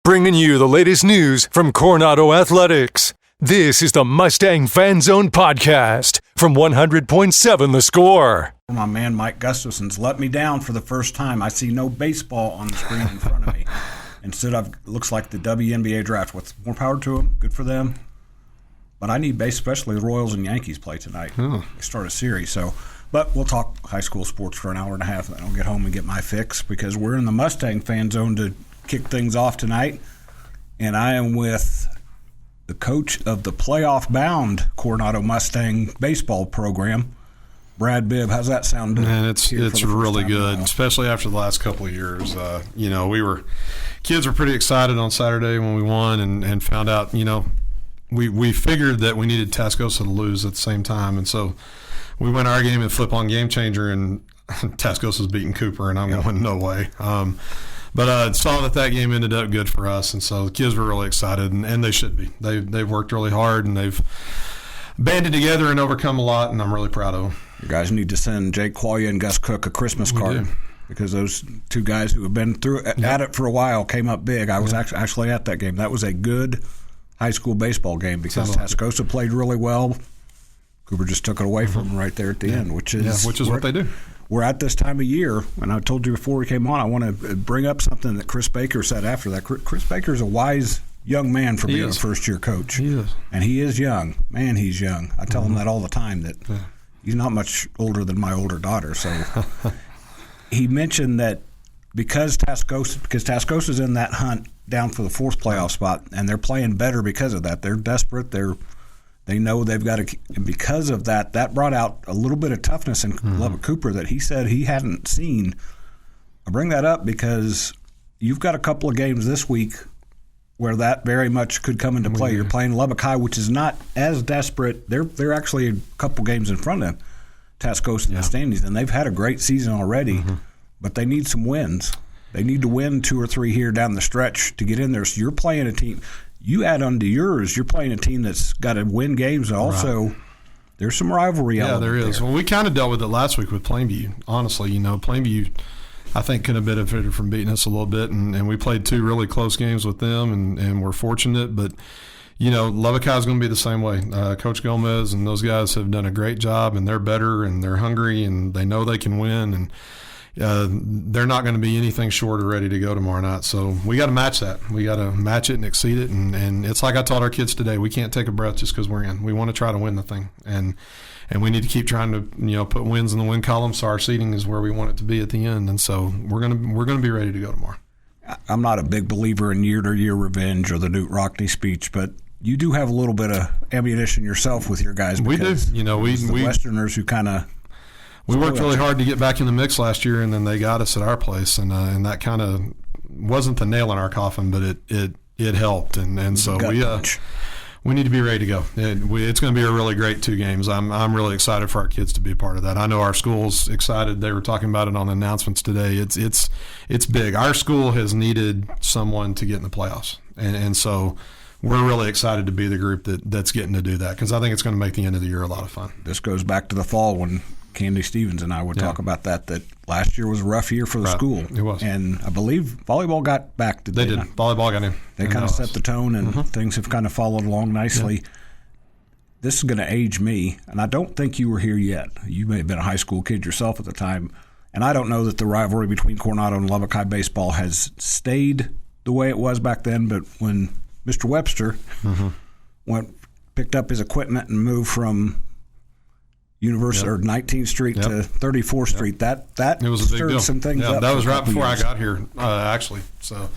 bringing you the latest news from Coronado Athletics. This is the Mustang Fan Zone podcast from 100.7 The Score. My man Mike Gustafson's let me down for the first time. I see no baseball on the screen in front of me. Instead of looks like the WNBA draft. What's more power to them? Good for them. But I need base, especially the Royals and Yankees play tonight. They start a series. But we'll talk high school sports for an hour and a half, and then I'll get home and get my fix because we're in the Mustang Fan Zone to kick things off tonight. And I am with the coach of the playoff-bound Coronado Mustang baseball program, Brad Bibb. How's that sound? Man, it's really good, especially after the last couple of years. Kids were pretty excited on Saturday when we won and found out, we figured that we needed Tascosa to lose at the same time. And so we went our game and flip on Game Changer, and Tascosa's beating Cooper, and I'm going, no way. But saw that game ended up good for us, and so the kids were really excited, and they should be. They've worked really hard, and they've banded together and overcome a lot, and I'm really proud of them. You guys need to send Jake Qualia and Gus Cook a Christmas card because those two guys who have been through at it for a while came up big. I was actually at that game. That was a good high school baseball game because Tascosa played really well. Cooper just took it away from them right there at the end, which is what they do. We're at this time of year, and I told you before we came on, I want to bring up something that Chris Baker said after that. Chris Baker is a wise young man for being a first-year coach. He is. And he is young. Man, he's young. I tell him that all the time, that he's not much older than my older daughter. So he mentioned that because Tascosa's in that hunt down for the fourth playoff spot, and they're playing better because of that. They're desperate. They know they've got to – and because of that, that brought out a little bit of toughness in Lubbock Cooper that he said he hadn't seen. I bring that up because you've got a couple of games this week where that very much could come into play. You're playing Lubbock High, which is not as desperate. They're actually a couple games in front of Tascosa in the standings, and they've had a great season already, but they need some wins. They need to win 2 or 3 here down the stretch to get in there. So you're playing a team – you add on to yours, you're playing a team that's got to win games. Also, there's some rivalry element there is. There. Well, we kind of dealt with it last week with Plainview. Honestly, Plainview, I think, could have benefited from beating us a little bit, and we played 2 really close games with them, and we're fortunate. But, Lubbock High is going to be the same way. Coach Gomez and those guys have done a great job, and they're better, and they're hungry, and they know they can win, and they're not going to be anything short or ready to go tomorrow night. So we got to match that. We got to match it and exceed it. And it's like I taught our kids today. We can't take a breath just because we're in. We want to try to win the thing. And we need to keep trying to put wins in the win column so our seeding is where we want it to be at the end. And so we're gonna be ready to go tomorrow. I'm not a big believer in year-to-year revenge or the Newt Rockney speech, but you do have a little bit of ammunition yourself with your guys. We do. The Westerners who kind of – we worked really hard to get back in the mix last year, and then they got us at our place, and that kind of wasn't the nail in our coffin, but it helped, and so we need to be ready to go. It's going to be a really great 2 games. I'm really excited for our kids to be a part of that. I know our school's excited. They were talking about it on the announcements today. It's big. Our school has needed someone to get in the playoffs, and so we're really excited to be the group that's getting to do that because I think it's going to make the end of the year a lot of fun. This goes back to the fall when Candy Stevens and I would talk about that last year was a rough year for the school. It was. And I believe volleyball got back. They did. Volleyball got in. They kind of set the tone, and things have kind of followed along nicely. Yeah. This is going to age me, and I don't think you were here yet. You may have been a high school kid yourself at the time, and I don't know that the rivalry between Coronado and Lubbock High baseball has stayed the way it was back then, but when Mr. Webster picked up his equipment and moved from University or 19th Street to 34th Street. That it was a big deal. Some things up. That was right before I got here, actually. So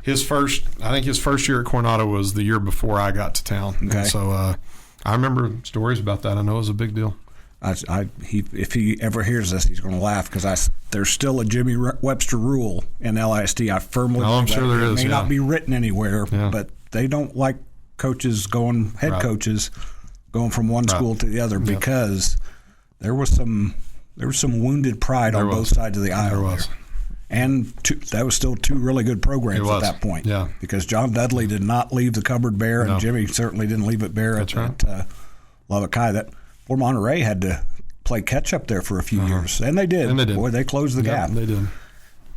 I think his first year at Coronado was the year before I got to town. Okay. And so I remember stories about that. I know it was a big deal. If he ever hears this, he's going to laugh because there's still a Jimmy Webster rule in LISD. I firmly believe I'm sure there is. It may not be written anywhere, but they don't like coaches head coaches going from one school to the other because there was some wounded pride on both sides of the aisle. There was. And that was still 2 really good programs at that point. Yeah. Because John Dudley did not leave the cupboard bare, and Jimmy certainly didn't leave it bare at Lubbock High. Fort Monterey had to play catch up there for a few years, and they did. Boy, they closed the gap. They did.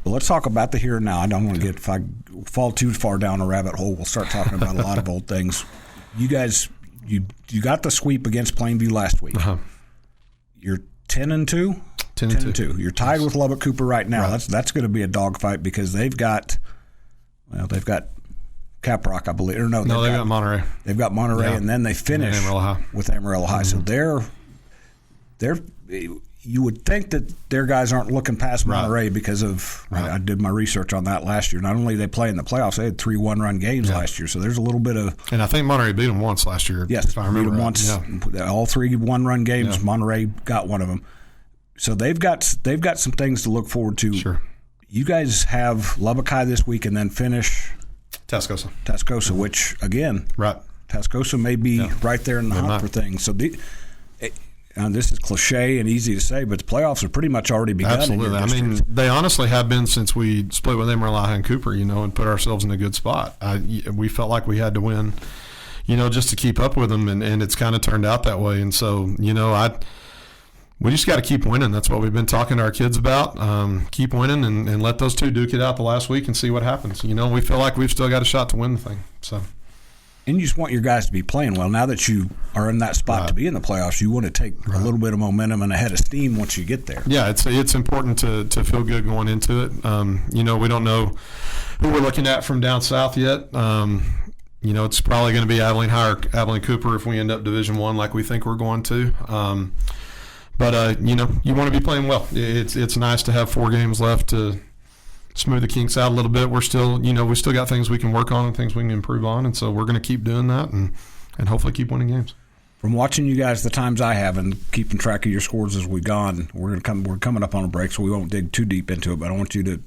Well, let's talk about the here and now. I don't want to if I fall too far down a rabbit hole, we'll start talking about a lot of old things. You guys, you got the sweep against Plainview last week. Uh-huh. You're 10-2? 10-2. You're tied with Lubbock Cooper right now. Right. That's going to be a dogfight because they've got Caprock, I believe. Or no, they've got Monterey. They've got Monterey, and then they finish with Amarillo High. Mm-hmm. So they're you would think that their guys aren't looking past Monterey because of I did my research on that last year. Not only did they play in the playoffs, they had 3 one-run games last year. So there's a little bit of – and I think Monterey beat them once last year. Yes, if I remember beat them once. Yeah. All 3 one-run games, Monterey got one of them. So they've got some things to look forward to. Sure. You guys have Lubbock High this week and then finish Tascosa, mm-hmm. which, again, Tascosa may be right there in the hunt for things. So this is cliche and easy to say, but the playoffs are pretty much already begun. Absolutely. I mean, they honestly have been since we split with Amarillo High and Cooper, and put ourselves in a good spot. We felt like we had to win, just to keep up with them, and it's kind of turned out that way. And so, we just got to keep winning. That's what we've been talking to our kids about. Keep winning and let those 2 duke it out the last week and see what happens. We feel like we've still got a shot to win the thing. So. And you just want your guys to be playing well. Now that you are in that spot to be in the playoffs, you want to take a little bit of momentum and a head of steam once you get there. Yeah, it's important to feel good going into it. We don't know who we're looking at from down south yet. It's probably going to be Abilene High or Abilene Cooper if we end up Division I like we think we're going to. But you want to be playing well. It's nice to have 4 games left to smooth the kinks out a little bit. We're still, we still got things we can work on and things we can improve on, and so we're going to keep doing that and hopefully keep winning games. From watching you guys the times I have and keeping track of your scores as we've gone, we're coming up on a break, so we won't dig too deep into it. But I want to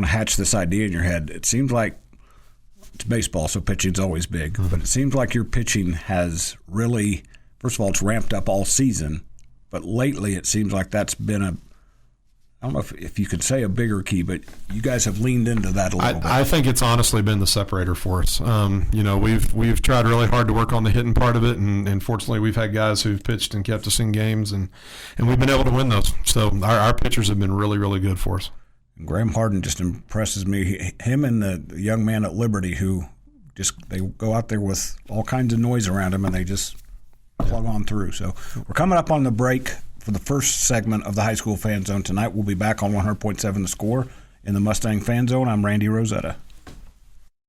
hatch this idea in your head. It seems like it's baseball, so pitching's always big, but it seems like your pitching has really, first of all, it's ramped up all season, but lately it seems like that's been I don't know if you could say a bigger key, but you guys have leaned into that a little bit. I think it's honestly been the separator for us. We've tried really hard to work on the hitting part of it, and fortunately we've had guys who've pitched and kept us in games, and we've been able to win those. So our pitchers have been really, really good for us. Graham Harden just impresses me. Him and the young man at Liberty who they go out there with all kinds of noise around them, and they just plug on through. So we're coming up on the break for the first segment of the High School Fan Zone tonight. We'll be back on 100.7 The Score in the Mustang Fan Zone. I'm Randy Rosetta.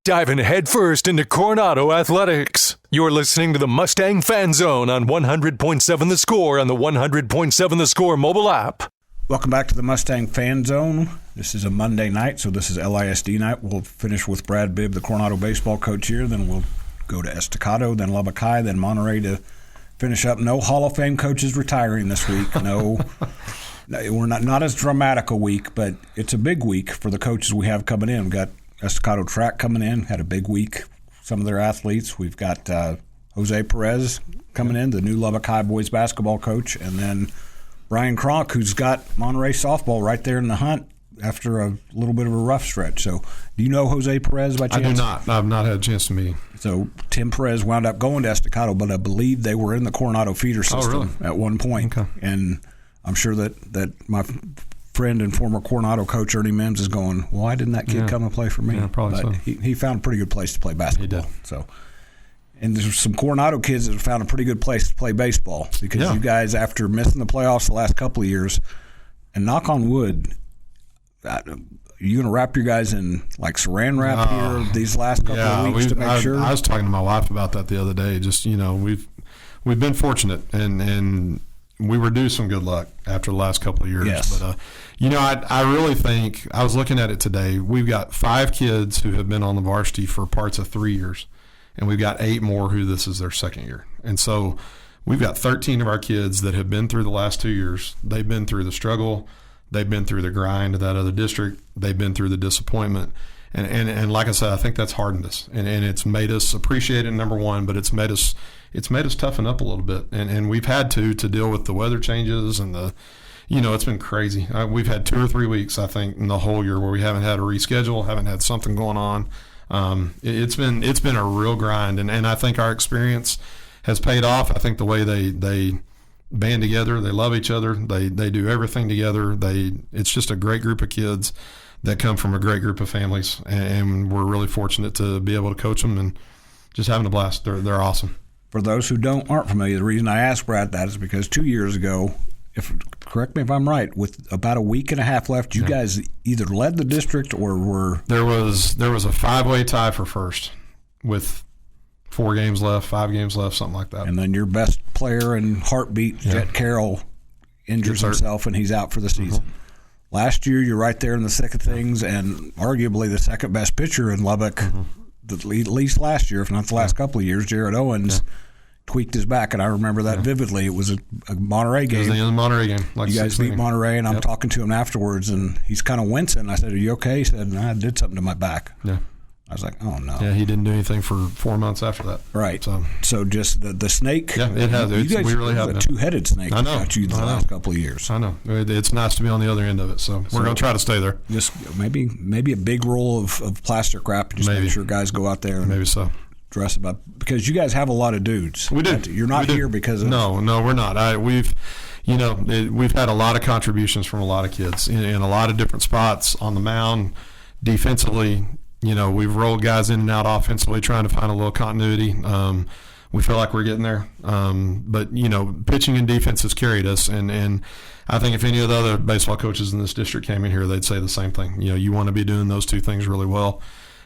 Diving headfirst into Coronado athletics. You're listening to the Mustang Fan Zone on 100.7 The Score on the 100.7 The Score mobile app. Welcome back to the Mustang Fan Zone. This is a Monday night, so this is LISD night. We'll finish with Brad Bibb, the Coronado baseball coach here. Then we'll go to Estacado, then Lubbock High, then Monterey to finish up. No Hall of Fame coaches retiring this week. No, we're not as dramatic a week, but it's a big week for the coaches we have coming in. We've got Estacado Track coming in, had a big week. Some of their athletes. We've got Jose Perez coming in, the new Lubbock High boys basketball coach, and then Brian Kronk, who's got Monterey softball right there in the hunt after a little bit of a rough stretch. So do you know Jose Perez by chance? I do not. I've not had a chance to meet him. So Tim Perez wound up going to Estacado, but I believe they were in the Coronado feeder system at one point. Okay. And I'm sure that my friend and former Coronado coach Ernie Mims is going, why didn't that kid come and play for me? Yeah, probably but so. He found a pretty good place to play basketball. He did. So, and there's some Coronado kids that have found a pretty good place to play baseball because you guys, after missing the playoffs the last couple of years, and knock on wood, are you going to wrap your guys in like saran wrap here these last couple of weeks to make sure? I was talking to my wife about that the other day. Just, we've been fortunate, and we were due some good luck after the last couple of years. Yes. But, I really think, I was looking at it today, we've got 5 kids who have been on the varsity for parts of 3 years, and we've got 8 more who this is their second year. And so we've got 13 of our kids that have been through the last 2 years. They've been through the struggle. They've been through the grind of that other district. They've been through the disappointment. And like I said, I think that's hardened us. And it's made us appreciate it, number one, but it's made us toughen up a little bit. And we've had to deal with the weather changes and it's been crazy. We've had 2 or 3 weeks, I think, in the whole year where we haven't had a reschedule, haven't had something going on. It's been a real grind. And I think our experience has paid off. I think the way they band together, they love each other, they do everything together. It's just a great group of kids that come from a great group of families, and we're really fortunate to be able to coach them and just having a blast. They're awesome. For those who aren't familiar, the reason I asked Brad that is because 2 years ago, correct me if I'm right, with about a week and a half left, you guys either led the district or were... There was a 5-way tie for first with 4 games left, 5 games left, something like that. And then your best player in heartbeat, Jet Carroll, injures himself and he's out for the season. Mm-hmm. Last year, you're right there in the thick of things, and arguably the second best pitcher in Lubbock, at least last year, if not the last couple of years, Jared Owens, tweaked his back, and I remember that vividly. It was a Monterey game. It was the Monterey game. You guys beat Monterey, and I'm talking to him afterwards, and he's kind of wincing. I said, "Are you okay?" He said, "I did something to my back." Yeah. I was like, "Oh no." Yeah, he didn't do anything for 4 months after that. Right. So just the snake. Yeah, it has. You guys we really have a two-headed snake. I know. Got you the last couple of years. I know. It's nice to be on the other end of it. So we're going to try to stay there. Just maybe a big roll of plastic wrap. Just make sure guys go out there and maybe so. Dress them up, because you guys have a lot of dudes. We do. You're not here because of no, we're not. We've had a lot of contributions from a lot of kids in a lot of different spots on the mound, defensively. We've rolled guys in and out offensively, trying to find a little continuity. We feel like we're getting there, but pitching and defense has carried us, and I think if any of the other baseball coaches in this district came in here, they'd say the same thing. You want to be doing those two things really well.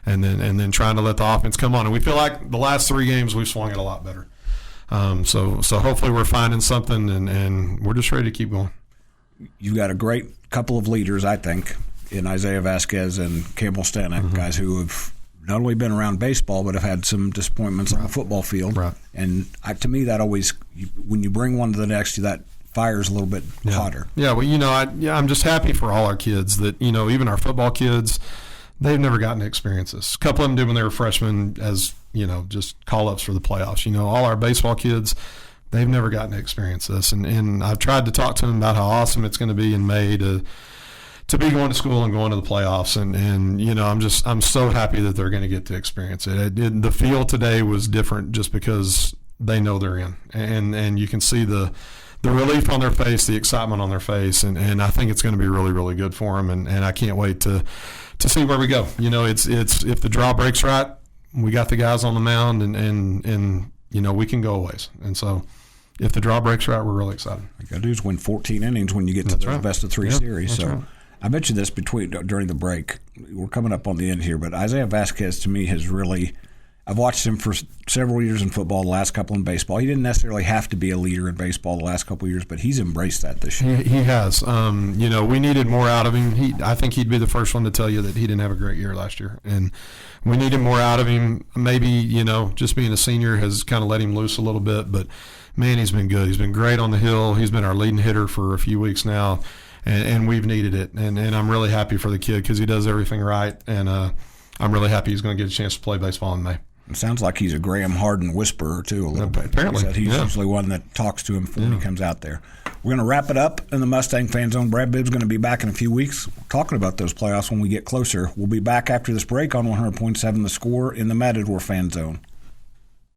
And then trying to let the offense come on. And we feel like the last 3 games we've swung it a lot better. So hopefully we're finding something, and we're just ready to keep going. You've got a great couple of leaders, I think, in Isaiah Vasquez and Campbell Stanek, guys who have not only been around baseball but have had some disappointments on the football field. Right. And to me, that always, when you bring one to the next, that fire's a little bit hotter. Yeah, well, I'm just happy for all our kids that, even our football kids, they've never gotten to experience this. A couple of them did when they were freshmen as, just call-ups for the playoffs. All our baseball kids, they've never gotten to experience this. And I've tried to talk to them about how awesome it's going to be in May to be going to school and going to the playoffs. And I'm so happy that they're going to get to experience it. The feel today was different just because they know they're in. And you can see the relief on their face, the excitement on their face. And I think it's going to be really, really good for them. And I can't wait to see where we go. It's if the draw breaks right, we got the guys on the mound, and we can go a ways. And so if the draw breaks right, we're really excited. All you got to do is win 14 innings when you get to the best of 3 series. So I mentioned this during the break. We're coming up on the end here, but Isaiah Vasquez to me has really. I've watched him for several years in football, the last couple in baseball. He didn't necessarily have to be a leader in baseball the last couple of years, but he's embraced that this year. He has. We needed more out of him. I think he'd be the first one to tell you that he didn't have a great year last year. And we needed more out of him. Maybe, just being a senior has kind of let him loose a little bit. But, man, he's been good. He's been great on the hill. He's been our leading hitter for a few weeks now, and we've needed it. And I'm really happy for the kid because he does everything right. And I'm really happy he's going to get a chance to play baseball in May. It sounds like he's a Graham Harden whisperer, too, a little bit. Apparently. He's usually one that talks to him when he comes out there. We're going to wrap it up in the Mustang Fan Zone. Brad Bibb's going to be back in a few weeks talking about those playoffs when we get closer. We'll be back after this break on 100.7 The Score in the Matador Fan Zone.